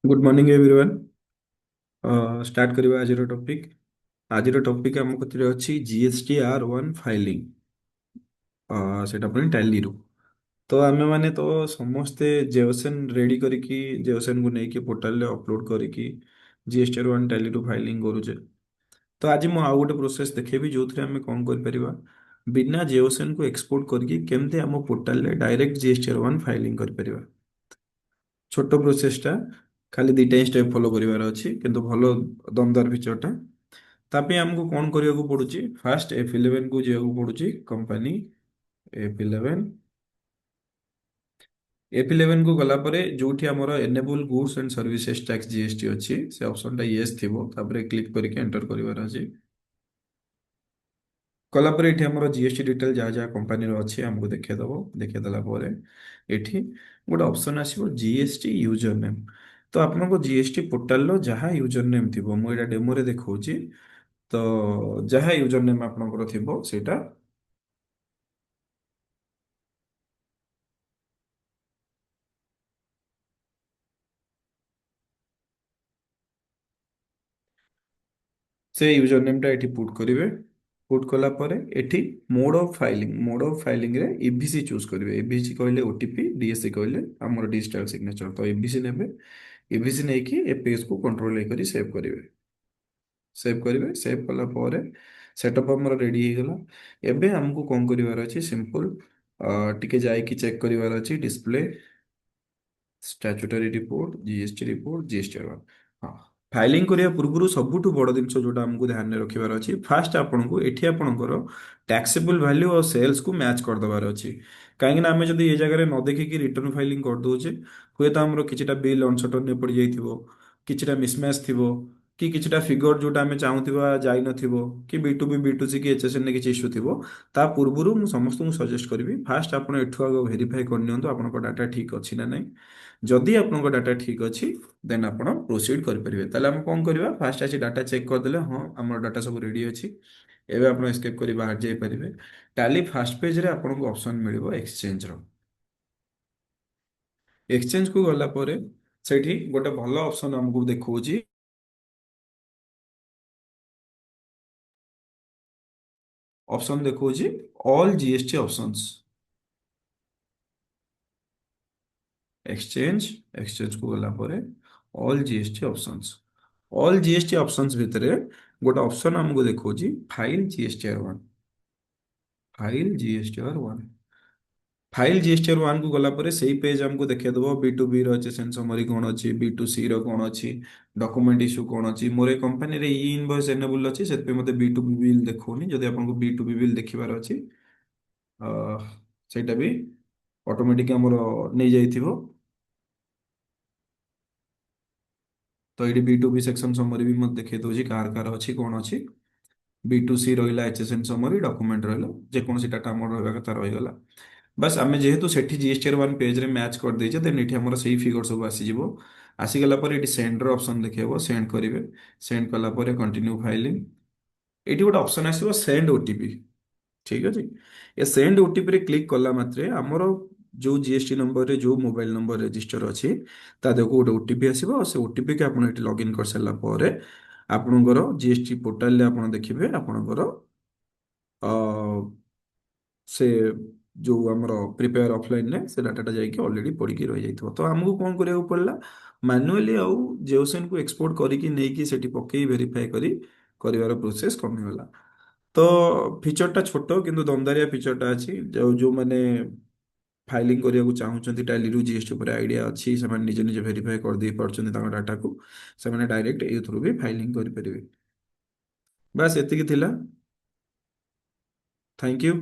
Good morning everyone. Start करवा आज topic. आज टॉपिक आम कथिरे अछि जीएसटी आर1 फाइलिंग। सेटा पुणी टैली रू। तो आमे माने तो समस्ते जेओसेन रेडी करिकी जेओसेन को नेकी पोर्टल रे अपलोड करिकी जीएसटी आर1 टैली रू फाइलिंग करूचे। तो आज मु आउ गोटे प्रोसेस देखेबी जोथरे आमे कोन कर परिबा बिना जेओसेन को एक्सपोर्ट करके केमते आम पोर्टल रे डायरेक्ट जीएसटी आर1 फाइलिंग कर परिबा। छोट प्रोसेसटा खाली दुईटा ही स्टेप फॉलो करिवार अछि किंतु भलो दमदार फीचरटा। तापे हमको कौन କରିବାକୁ पड़ुଛି ଫାଷ୍ଟ F11 କୁ ଯିବାକୁ ପଡୁଛି କମ୍ପାନୀ F11। F11 କୁ ଗଲା ପରେ ଯୋଉଠି ଆମର enable goods and services tax GST ଅଛି ସେ ଅପସନଟା ୟେସ୍ ଥିବ ତାପରେ କ୍ଲିକ୍ କରିକି ଏଣ୍ଟର କରିବାର ଅଛି। କଲା ପରେ ଏଠି ଆମର ଜିଏସଟି ଡିଟେଲ ଯାହା ଯାହା କମ୍ପାନୀର ଅଛି ଆମକୁ ଦେଖେଇଦବ। ଦେଖେଇଦେଲା ପରେ ଏଠି ଗୋଟେ ଅପସନ ଆସିବ ଜିଏସଟି ୟୁଜର ନେମ୍। ତ ଆପଣଙ୍କ ଜିଏସଟି ପୋର୍ଟାଲର ଯାହା ୟୁଜର ନେମ୍ ଥିବ ମୁଁ ଏଇଟା ଡେମୋରେ ଦେଖଉଛି। ତ ଯାହା ୟୁଜର ନେମ୍ ଆପଣଙ୍କର ଥିବ ସେଇଟା ସେ ୟୁଜର ନେମ୍ ଟା ଏଠି ପୁଟ୍ କରିବେ। ପୁଟ୍ କଲା ପରେ ଏଠି ମୋଡ ଅଫ ଫାଇଲିଂ ରେ ଇଭିସି ଚୁଜ୍ କରିବେ। ଇଭିସି କହିଲେ ଓଟିପି, ଡିଏସସି କହିଲେ ଆମର ଡିଜିଟାଲ ସିଗ୍ନେଚର। ତ ଇଭିସି ନେବେ। ଇଭିସି ନେଇକି ଏ ପେଜ୍ କୁ କଣ୍ଟ୍ରୋଲ କରି ସେଭ୍ କରିବେ। ସେଭ୍ କରିବେ। ସେଭ୍ କଲା ପରେ ସେଟଅପ୍ ଆମର ରେଡି ହେଇଗଲା। ଏବେ ଆମକୁ କଣ କରିବାର ଅଛି ସିମ୍ପଲ ଟିକେ ଯାଇକି ଚେକ୍ କରିବାର ଅଛି display statutory report, GST report, GST R ହଁ। फाइलिंग करिया पूर्वरु सबुठु बड़ जिनिस जोटा हमको ध्यान में रखिबार अछि फास्ट आपनको एठी आपनकर टैक्सेबल वैल्यू और सेल्स को मैच कर दबार अछि। काहेकि ना हमें जदि ए जगह रे न देखि कि रिटर्न फाइलिंग कर दोचे हुए तो हमरो किछिटा बिल अनसर्टन ने पड़ जाइथिबो, किछिटा मिसमैच थिबो कि किछिटा फिगर जोटा हमें चाहूथिबा जाई नथिबो कि बी2बी बी2सी कि एचएसएन ने किछि इश्यू थिबो। ता पूर्वरु मु समस्त को सजेस्ट करबी फास्ट आपण एठु आगो वेरीफाई कर नियंतु आपनकर डाटा ठीक अछि ना नै। जदि आपनकर डाटा ठीक अछि देन आपण प्रोसीड करें। ताहले हम कौन करवा फास्ट आज डाटा चेक करदे हाँ आम डाटा सब रेडी अच्छी। एवं आप एस्केप कर बाहर जाइए। टाली फास्ट पेज रे आपको ऑप्शन मिल एक्सचेंज रो। एक्सचेंज को गला परे सेठी गोटे भल ऑप्शन हमको देखौची। ऑप्शन देखौची all GST options. Exchange exchange को गला परे all GST options. All GST options भितरे गोटे ऑप्शन हमको देखौची file GST R one. File GST R one. File GST R one को गला परे सेही पेज हमको देखे दबो बी2बी रो अछि सेंस समरी कोन अछि, बी2सी रो कोन अछि, डॉक्यूमेंट इशू कोन अछि। मोर ए कंपनी रे ई इनवॉइस एनेबल अछि सेत पे मते बी2बी बिल देखोनी। जदि आपन को बी2बी बिल देखिबार अछि अ सेटा भी ऑटोमेटिक हमरो नै जाइथिबो। तो एडी बी2बी सेक्शन समरी भी मत देखे दोजी कार कार अछि कोन अछि। बी2सी रहिला एचएसएन समरी डॉक्यूमेंट रहिला जे कोन सी डाटा हमर रहबा कथा रहिगला। बस आमे जेहेतु सेठी जीएसटी आर1 पेज रे मैच कर देजे देन एठी हमर सही फिगर सब आसीजिवो। आसीगला पर एठी सेंड रो ऑप्शन देखेबो सेंड करिवे। सेंड कला पर कंटिन्यू फाइलिंग एठी गोटे ऑप्शन आसीबो सेंड ओटीपी। ठीक अछि। ए सेंड ओटीपी रे क्लिक कला मात्रे हमर जो जीएसटी नंबर रे जो मोबाइल नंबर रजिस्टर अछि ता देखो गोटे ओटीपी आसीबो। से ओटीपी के आपण एठी लॉगिन कर सारला ପରେ ଆପଣଙ୍କର जीएसटी पोर्टल रे ଆପଣ ଦେଖିବେ ଆପଣଙ୍କର अ से जो आमर प्रिपेयर ऑफलाइन ने से डाटाटा जाइए ऑलरेडी पड़ी रही जाइए। तो आमको कौन करा पड़ा मैनुअली आउ जेओसेन को एक्सपोर्ट करके नहीं सेठी पकई वेरीफाई करी कर प्रोसेस कमीगला। तो फीचरटा छोट किंतु दमदारिया फीचरटा अच्छी जो मैंने फाइलिंग करने को चाहूँ टैली जीएसटी पर आइडिया अच्छी से निजे निजे वेरीफाई कर दे पार्टी डाटा को से डायरेक्ट ए थ्रु भी फाइलिंग करेंगे। बास एतिकी थिला। Thank you.